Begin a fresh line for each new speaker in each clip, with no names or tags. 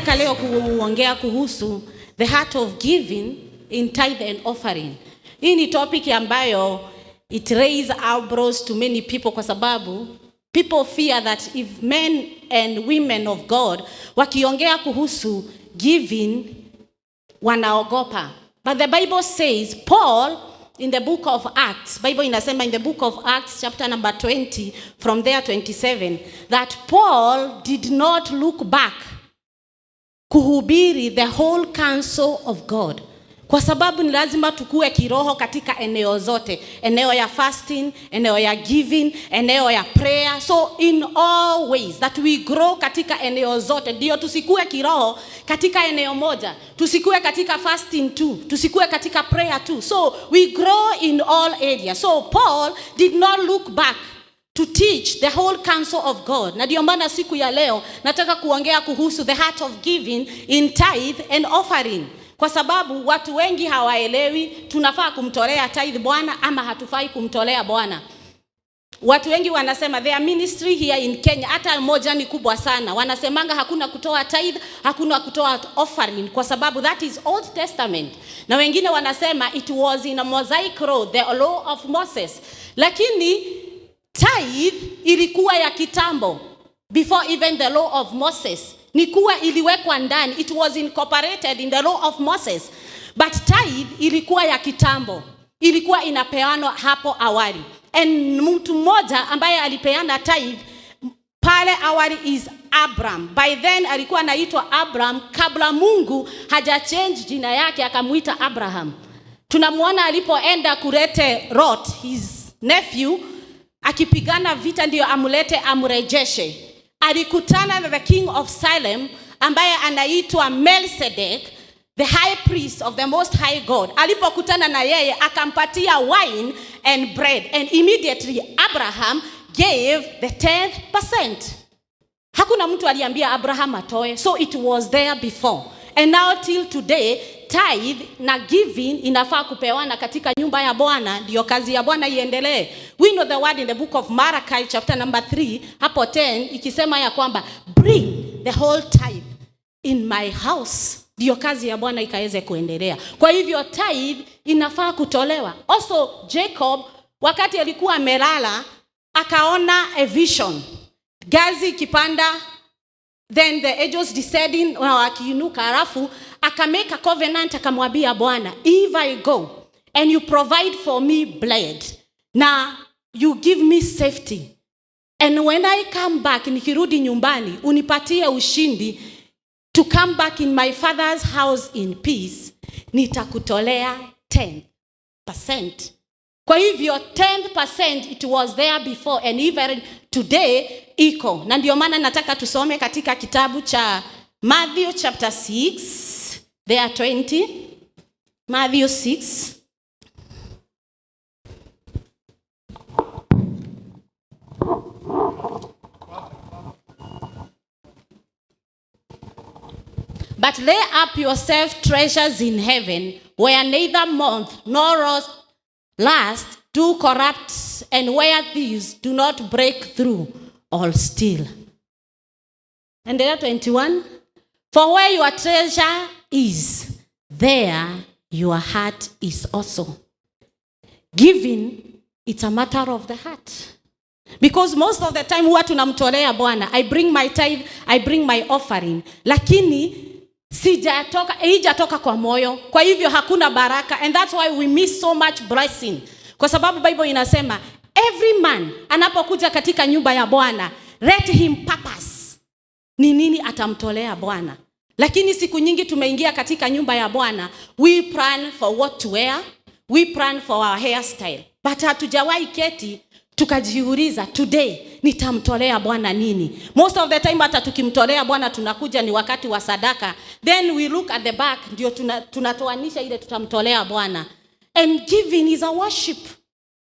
Nataka leo kuongea kuhusu the heart of giving in tithe and offering. Hii ni topic ambayo it raise eyebrows to many people kwa sababu people fear that if men and women of God wakiongea kuhusu giving wanaogopa. But the Bible says, Paul in the book of Acts, Bible inasema in the book of Acts chapter number 20 from there 27 that Paul did not look back kuhubiri the whole counsel of God. Kwa sababu ni lazima tukue kiroho katika eneo zote. Eneo ya fasting, eneo ya giving, eneo ya prayer. So in all ways that we grow katika eneo zote. Ndio tusikue kiroho katika eneo moja. Tusikue katika fasting tu. Tusikue katika prayer tu. So we grow in all areas. So Paul did not look back to teach the whole counsel of God. Na ndio maana siku ya leo nataka kuongea kuhusu the heart of giving in tithe and offering. Kwa sababu watu wengi hawaelewi tunafaa kumtolea tithe Bwana ama hatufai kumtolea Bwana. Watu wengi wanasema their ministry here in Kenya hata moja ni kubwa sana. Wanasemanga hakuna kutoa tithe, hakuna kutoa offering kwa sababu that is Old Testament. Na wengine wanasema it was in a Mosaic law, the law of Moses. Lakini tithe ilikuwa ya kitambo before even the law of Moses. Nikuwa iliwekwa ndani, it was incorporated in the law of Moses. But tithe ilikuwa ya kitambo, ilikuwa inapeanwa hapo awali. And mtu mmoja ambaye alipeana tithe pale awali is Abraham. By then alikuwa anaitwa Abraham kabla Mungu haja change jina yake akamuita Abraham. Tunamuona alipoenda kulete Lot, his nephew, akipigana vita ndio amulete amrejeshe. Alikutana na the king of Salem ambaye anaitwa Melchizedek, the high priest of the most high God. Alipokutana na yeye akampatia wine and bread, and immediately Abraham gave the 10%. Hakuna mtu aliambia Abraham atoe, so it was there before. And now till today tithe na giving inafaa kupewana katika nyumba ya Bwana ndio kazi ya Bwana iendelee. We know the word in the book of Malachi chapter number 3 hapo 10 ikisema ya kwamba bring the whole tithe in my house ndio kazi ya Bwana ikaweze kuendelea. Kwa hivyo tithe inafaa kutolewa. Also Jacob wakati alikuwa amelala akaona a vision. Gazi kipanda, then the angels descending wakiinuka, alafu akamake a covenant akamwambia Bwana, if I go and you provide for me bread, na you give me safety, and when I come back nikirudi nyumbani unipatie ushindi to come back in my father's house in peace, nitakutolea 10%. Kwa hivyo 10% it was there before and even today iko. Na ndio maana nataka tusome katika kitabu cha Matthew chapter 6 there are 20. Matthew 6 But lay up yourself treasures in heaven, where neither moth nor rust do corrupt, and where thieves do not break through or steal. And there 21. For where your treasure is, there your heart is also. Giving, it's a matter of the heart. Because most of the time huwa tunamtolea Bwana, I bring my tithe, I bring my offering. Lakini haijatoka kwa moyo. Kwa hivyo hakuna baraka, and that's why we miss so much blessing. Kwa sababu Bible inasema every man anapokuja katika nyumba ya Bwana, let him purpose ni nini atamtolea Bwana. Lakini siku nyingi tumeingia katika nyumba ya Bwana, we plan for what to wear, we plan for our hairstyle, but hatujawahi keti tukajiuliza today nitamtolea Bwana nini. Most of the time hata tukimtolea Bwana tunakuja ni wakati wa sadaka, then we look at the back ndio tunatoanisha ile tutamtolea Bwana. And giving is a worship.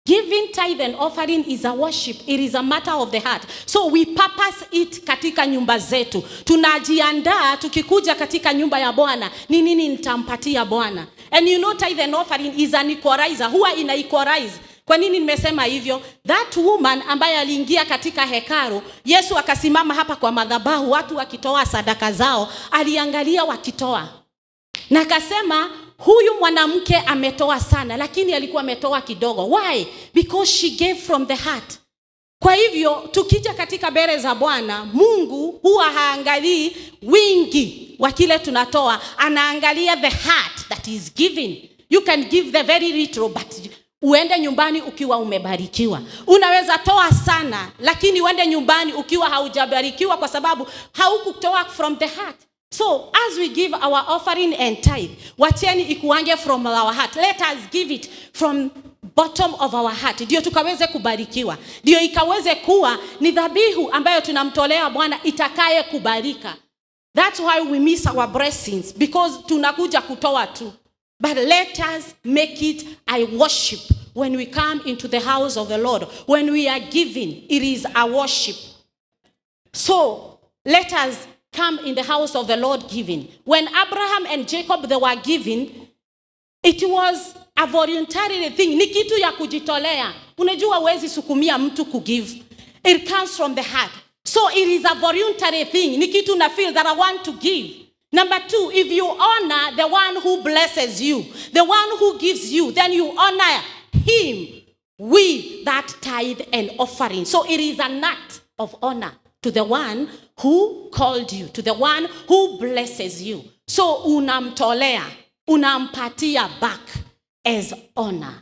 Giving tithe and offering is a worship. It is a matter of the heart. So we purpose it katika nyumba zetu. Tunajiandaa tukikuja katika nyumba ya Bwana, ni nini nitampatia Bwana. And you know tithe and offering is an equalizer. Huwa ina equalize. Kwa nini nimesema hivyo? That woman ambaye aliingia katika hekalu, Yesu akasimama hapa kwa madhabahu, watu wakitoa sadaka zao, aliangalia wakitoa. Na akasema huyu mwanamke ametoa sana, lakini alikuwa ametoa kidogo. Why? Because she gave from the heart. Kwa hivyo tukija katika mbele za Bwana, Mungu huwa haangalii wingi wa kile tunatoa, anaangalia the heart that is given. You can give the very little, but uende nyumbani ukiwa umebarikiwa. Unaweza toa sana, lakini uende nyumbani ukiwa haujabarikiwa kwa sababu haukutoa from the heart. So as we give our offering and tithe, wacheni ikuange from our heart. Let us give it from bottom of our heart. Ndio tukaweze kubarikiwa. Ndio ikaweze kuwa ni dhabihu ambayo tunamtolea Bwana itakaye kubarika. That's why we miss our blessings, because tunakuja kutoa tu. But let us make it a worship when we come into the house of the Lord. When we are giving, it is a worship. So let us come in the house of the Lord giving. When Abraham and Jacob, they were giving, it was a voluntary thing. Ni kitu ya kujitolea. Unajua huwezi sukumia mtu kugive. It comes from the heart. So it is a voluntary thing. Ni kitu na feel that I want to give. Number 2, if you honor the one who blesses you, the one who gives you, then you honor him with that tithe and offering. So it is an act of honor to the one who called you, to the one who blesses you. So unamtolea, unampatia back as honor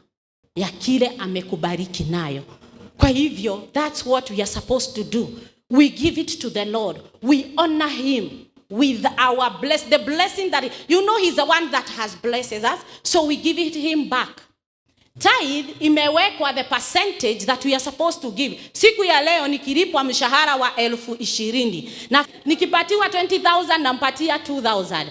ya kile amekubariki nayo. Kwa hivyo, that's what we are supposed to do. We give it to the Lord. We honor him with our the blessing that he's the one that has blessed us, so we give it him back. Tithe imewekwa the percentage that we are supposed to give. Siku ya leo nikilipwa mshahara wa 20,000 na nikipatiwa 20,000 nampatia 2,000.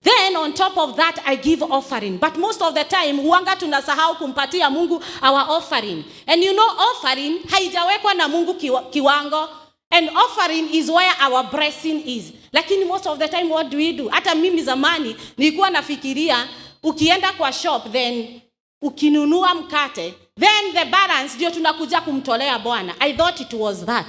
Then on top of that I give offering. But most of the time huanga tunasahau kumpatia Mungu our offering. And offering haijawekwa na Mungu kiwango. And offering is where our blessing is. Lakini most of the time what do we do? Hata mimi zamani nilikuwa nafikiria ukienda kwa shop then ukinunua mkate, then the balance ndio tunakuja kumtolea Bwana. I thought it was that.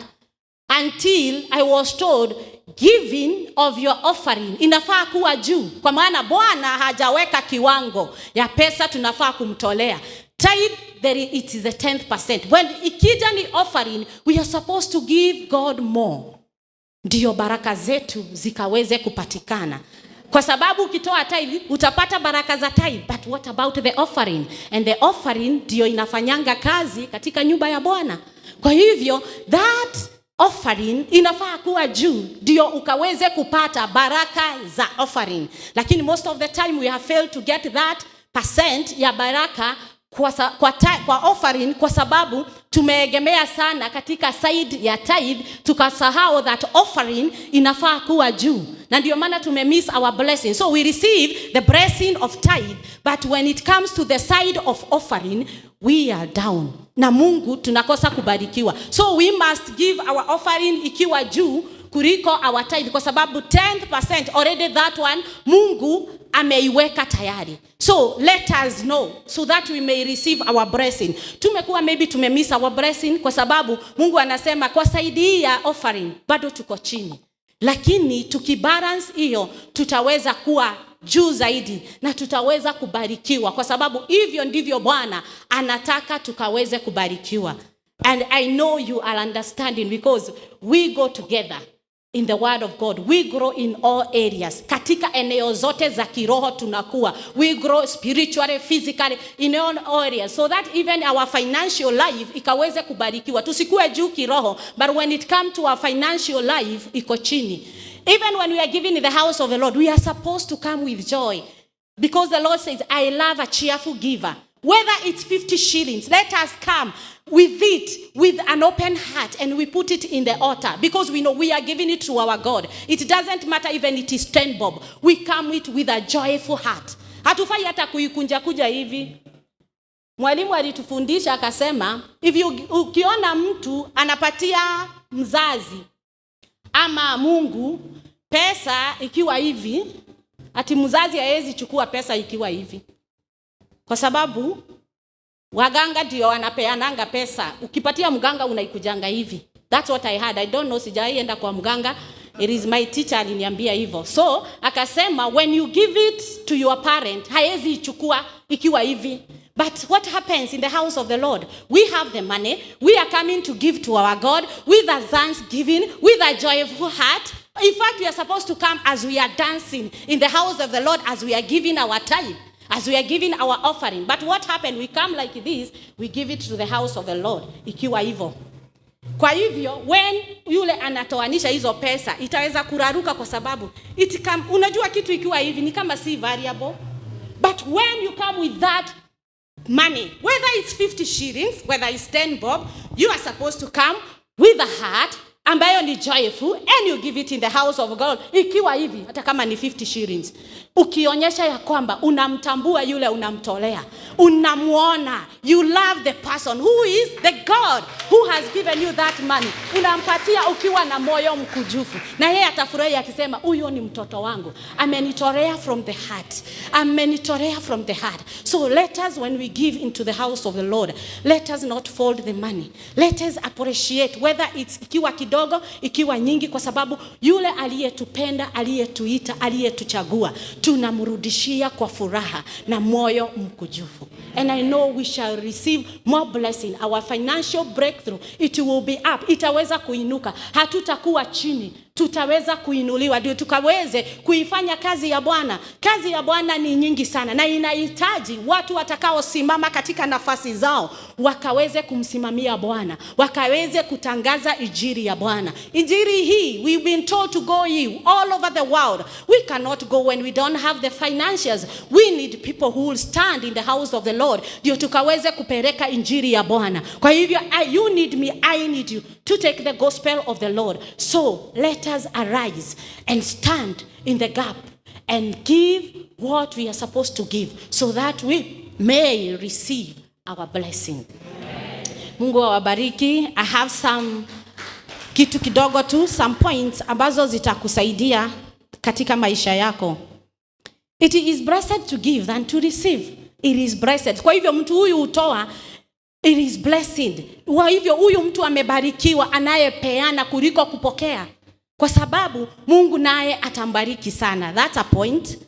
Until I was told giving of your offering inafaa kuwa juu. Kwa maana Bwana hajaweka kiwango ya pesa tunafaa kumtolea. Tithe, it is the 10%. When ikija ni offering, we are supposed to give God more. Ndio baraka zetu zikaweze kupatikana. Kwa sababu ukitoa tithe utapata baraka za tithe. But what about the offering? And the offering ndio inafanyanga kazi katika nyumba ya Bwana. Kwa hivyo that offering inafaa kuwa juu ndio ukaweze kupata baraka za offering. Lakini most of the time we have failed to get that percent ya baraka kwa offering kwa sababu tumeegemea sana katika side ya tithe, tukasahau that offering inafaa kuwa juu. Na ndio maana tumemiss our blessing. So we receive the blessing of tithe, but when it comes to the side of offering, we are down. Na Mungu tunakosa kubarikiwa. So we must give our offering ikiwa juu kuliko our tithe, kwa sababu 10% already that one Mungu ameiweka tayari. So let us know so that we may receive our blessing. Tumekuwa maybe tumemiss our blessing kwa sababu Mungu anasema kwa saidi ya offering bado tuko chini. Lakini tukibalance hiyo tutaweza kuwa juu zaidi na tutaweza kubarikiwa, kwa sababu hivyo ndivyo Bwana anataka tukaweze kubarikiwa. And I know you are understanding, because we go together in the word of God. We grow in all areas. Katika eneo zote za kiroho tunakuwa. We grow spiritually, physically, in all areas. So that even our financial life ikaweze kubarikiwa. Tusikue juu kiroho, but when it comes to our financial life, iko chini. Even when we are giving in the house of the Lord, we are supposed to come with joy. Because the Lord says, I love a cheerful giver. Whether it's 50 shillings, let us come with it, with an open heart, and we put it in the altar, because we know we are giving it to our God. It doesn't matter even it is 10 bob. We come with a joyful heart. Hatufai hata kuikunja kuja hivi. Mwalimu alitufundisha akasema, ukiona mtu anapatia mzazi ama Mungu pesa ikiwa hivi, ati mzazi haezi chukua pesa ikiwa hivi. Kwa sababu Waganga ndio wanapeananga pesa. Ukipatia mganga unaikujanga hivi. That's what I had. I don't know, sijaienda kwa mganga. It is my teacher aliniambia hivyo. So akasema when you give it to your parent, haezi ichukua ikiwa hivi. But what happens in the house of the Lord? We have the money. We are coming to give to our God with a thanksgiving, with a joyful heart. In fact, we are supposed to come as we are dancing in the house of the Lord, as we are giving our time, as we are giving our offering. But what happened? We come like this, we give it to the house of the Lord. Ikiwa hivyo. Kwa hivyo, when yule anatoanisha hizo pesa, itaweza kuraruka kwa sababu, unajua kitu ikiwa hivi, ni kama si variable. But when you come with that money, whether it's 50 shillings, whether it's 10 bob, you are supposed to come with a heart ambayo ni joyful, and you give it in the house of God. Ikiwa hivi, hata kama ni 50 shillings, ukionyesha ya kwamba unamtambua yule unamtolea, unamuona, you love the person who is the God who has given you that money, unampatia ukiwa na moyo mkujufu, na yeye atafurahi akisema huyo ni mtoto wangu, amenitolea from the heart, amenitolea from the heart. So let us, when we give into the house of the Lord, let us not fold the money. Let us appreciate, whether it's ikiwa kidogo, ikiwa nyingi, kwa sababu yule aliyetupenda, aliyetuita, aliyetuchagua, tunamrudishia kwa furaha na moyo mkujufu. And I know we shall receive more blessing. Our financial breakthrough, it will be up. Itaweza kuinuka. Hatutakuwa chini. Tutaweza kuinuliwa. Ndio tukaweze kuifanya kazi ya Bwana. Kazi ya Bwana ni nyingi sana, na inahitaji watu watakao simama katika nafasi zao, wakaweze kumsimamia Bwana, wakaweze kutangaza injili ya Bwana. Injili hii, we've been told to go ye all over the world. We cannot go when we don't have the financials. We need people who will stand in the house of the Lord, ndio tukaweze kupeleka injili ya Bwana. Kwa hivyo, you need me, I need you to take the gospel of the Lord. So let us arise and stand in the gap and give what we are supposed to give, so that we may receive our blessing. Mungu awabariki. I have some kitu kidogo tu, some points ambazo zitakusaidia katika maisha yako. It is blessed to give than to receive. It is blessed. Kwa hivyo mtu huyu utoa, it is blessed. Kwa hivyo huyu mtu amebarikiwa anayepeana kuliko kupokea, kwa sababu Mungu naye atambariki sana. That's a point.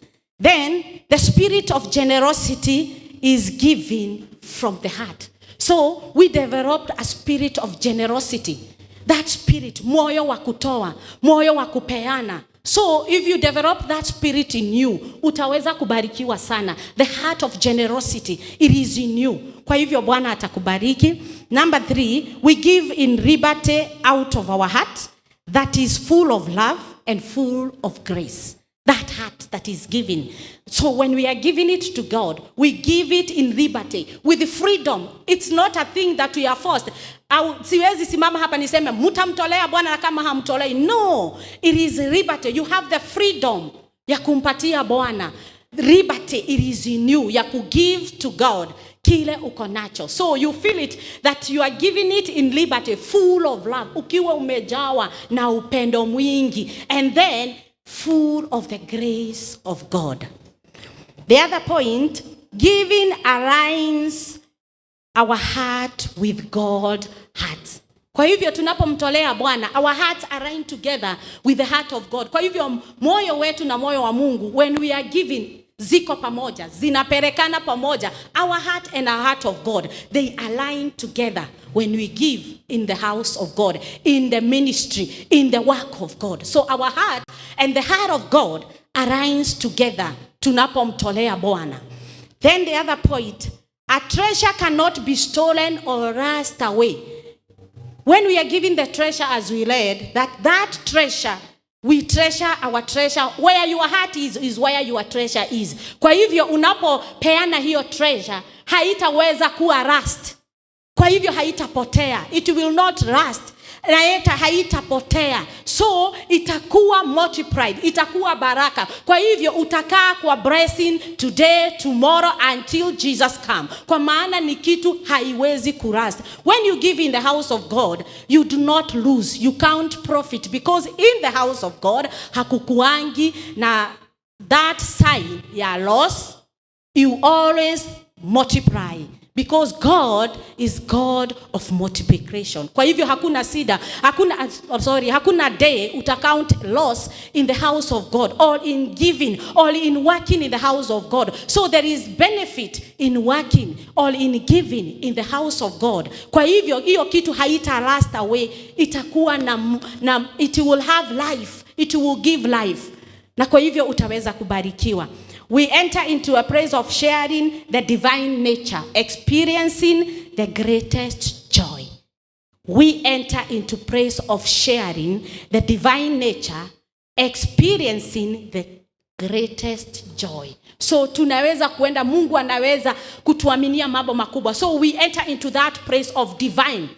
Then the spirit of generosity is given from the heart. So we developed a spirit of generosity. That spirit, moyo wa kutoa, moyo wa kupeana. So if you develop that spirit in you, utaweza kubarikiwa sana. The heart of generosity, it is in you. Kwa hivyo Bwana atakubariki. Number 3, we give in liberty out of our heart that is full of love and full of grace. That heart that is given. So when we are giving it to God, we give it in liberty, with freedom. It's not a thing that we are forced. Siwezi simama hapa niseme mtamtolea Bwana kama hamtolei. No, it is liberty. You have the freedom ya kumpatia Bwana. Liberty, it is in you, ya kugive to God kile uko nacho. So you feel it that you are giving it in liberty, full of love, ukiwa umejawa na upendo mwingi, and then full of the grace of God. The other point, giving aligns our heart with God's heart. Kwa hivyo tunapomtolea Bwana, our hearts align together with the heart of God. Kwa hivyo moyo wetu na moyo wa Mungu, when we are giving, ziko pamoja, zinaperekana pamoja. Our heart and our heart of God, they align together when we give in the house of God, in the ministry, in the work of God. So our heart and the heart of God aligns together tunapomtolea Bwana. Then the other point, a treasure cannot be stolen or rust away. When we are giving the treasure as we read, that treasure, we treasure our treasure. Where your heart is where your treasure is. Kwa hivyo unapopeana hiyo treasure, haitaweza kuwa rust. Kwa hivyo haitapotea. It will not rust. Na haitapotea. So itakuwa multiplied, itakuwa baraka. Kwa hivyo utakaa kwa blessing today, tomorrow, until Jesus come. Kwa maana ni kitu haiwezi kurust. When you give in the house of God, you do not lose, you count profit, because in the house of God hakukuangi na that sign ya loss. You always multiply, because God is God of multiplication. Kwa hivyo hakuna day utacount loss in the house of God, or in giving, or in working in the house of God. So there is benefit in working or in giving in the house of God. Kwa hivyo hiyo kitu haita last away, itakuwa na it will have life, it will give life. Na kwa hivyo utaweza kubarikiwa. We enter into a place of sharing the divine nature, experiencing the greatest joy. We enter into place of sharing the divine nature, experiencing the greatest joy. So tunaweza kuenda, Mungu anaweza kutuaminia mambo makubwa. So we enter into that place of divine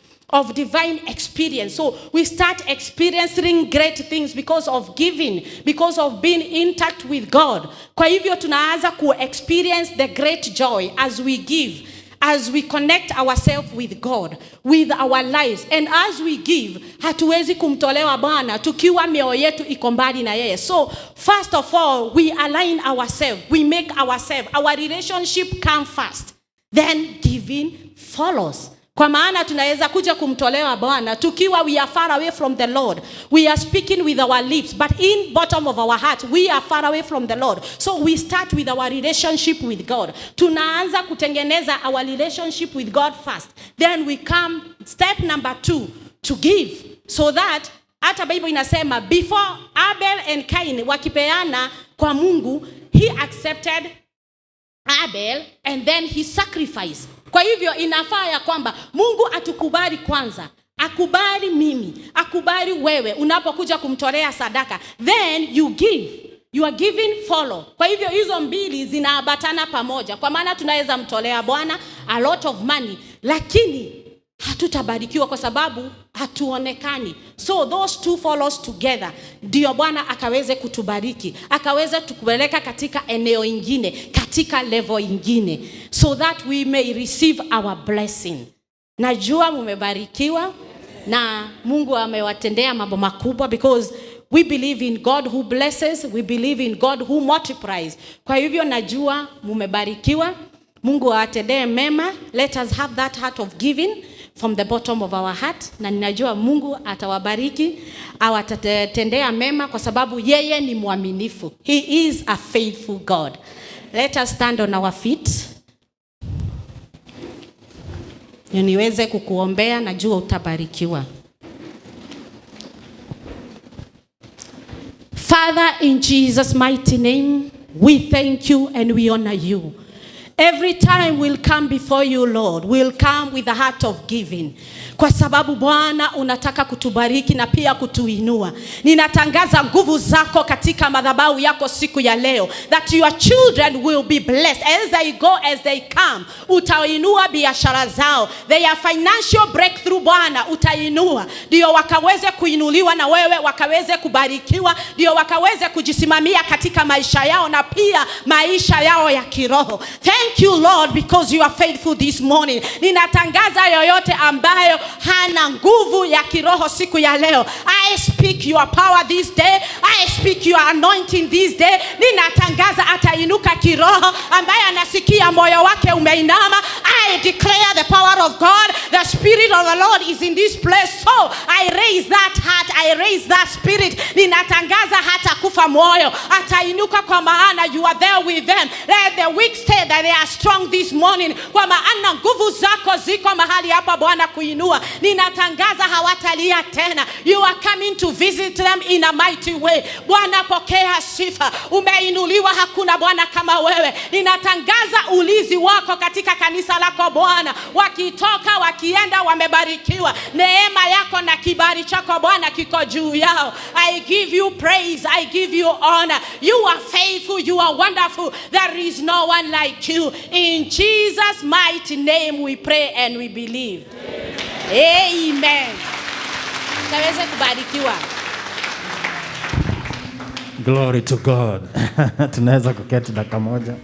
experience. So we start experiencing great things because of giving, because of being in touch with God. Kwa hivyo tunaanza ku experience the great joy as we give, as we connect ourselves with God, with our lives. And as we give, hatuwezi kumtolewa Bwana tukiwa mioyo yetu iko mbali na yeye. So first of all, we align ourselves, we make ourselves, our relationship come first, then giving follows. Kwa maana tunaweza kuja kumtolewa Bwana tukiwa we are far away from the Lord. We are speaking with our lips, but in bottom of our heart we are far away from the Lord. So we start with our relationship with God. Tunaanza kutengeneza our relationship with God first. Then we come step number 2 to give. So that hata Bible inasema before Abel and Cain wakipeana kwa Mungu, he accepted Abel and then he sacrificed. Kwa hivyo inafaa ya kwamba Mungu atukubali kwanza, akubali mimi, akubali wewe unapokuja kumtolea sadaka, then you give. You are giving follow. Kwa hivyo hizo mbili zinaambatana pamoja. Kwa maana tunaweza mtolea Bwana a lot of money, lakini hatutabarikiwa kwa sababu hatuonekani. So those two follows together, ndio Bwana akaweze kutubariki, akaweze tukupeleka katika eneo ingine, katika level ingine, so that we may receive our blessing. Najua mumebarikiwa na Mungu amewatendea mambo makubwa, because we believe in God who blesses, we believe in God who multiplies. Kwa hivyo najua mumebarikiwa. Mungu awatendee mema. Let us have that heart of giving from the bottom of our heart. Na ninajua Mungu atawabariki, awatatendea mema kwa sababu yeye ni mwaminifu. He is a faithful God. Let us stand on our feet. Niweze kukuombea, najua utabarikiwa. Father, in Jesus' mighty name, we thank you and we honor you. Every time we'll come before you, Lord, we'll come with a heart of giving. Kwa sababu Bwana unataka kutubariki na pia kutuinua. Ninatangaza nguvu zako katika madhabahu yako siku ya leo, that your children will be blessed as they go, as they come. Utainua biashara zao, their financial breakthrough Bwana utainua, ndio wakaweze kuinuliwa na wewe, wakaweze kubarikiwa, ndio wakaweze kujisimamia katika maisha yao na pia maisha yao ya kiroho. Thank you, Lord, because you are faithful this morning. Ninatangaza yoyote ambayo hana nguvu ya kiroho siku ya leo, I speak your power this day, I speak your anointing this day. Ninatangaza atainuka kiroho, ambaye anasikia moyo wake umeinama. I declare the power of God, the spirit of the Lord is in this place. So I raise that heart, I raise that spirit. Ninatangaza hata kufa moyo atainuka, kwa maana you are there with them. Let the weak say that they are strong this morning, kwa maana nguvu zako ziko mahali hapa Bwana kuinua. Ninatangaza hawatalia tena. You are coming to visit them in a mighty way. Bwana pokea sifa. Umeinuliwa, hakuna Bwana kama wewe. Ninatangaza ulinzi wako katika kanisa lako Bwana. Wakitoka wakienda wamebarikiwa. Neema yako na kibali chako Bwana kiko juu yao. I give you praise, I give you honor. You are faithful, you are wonderful. There is no one like you. In Jesus' mighty name we pray and we believe. Amen. Taweze kubarikiwa.
Glory to God. Tunaweza kuketi dakika moja.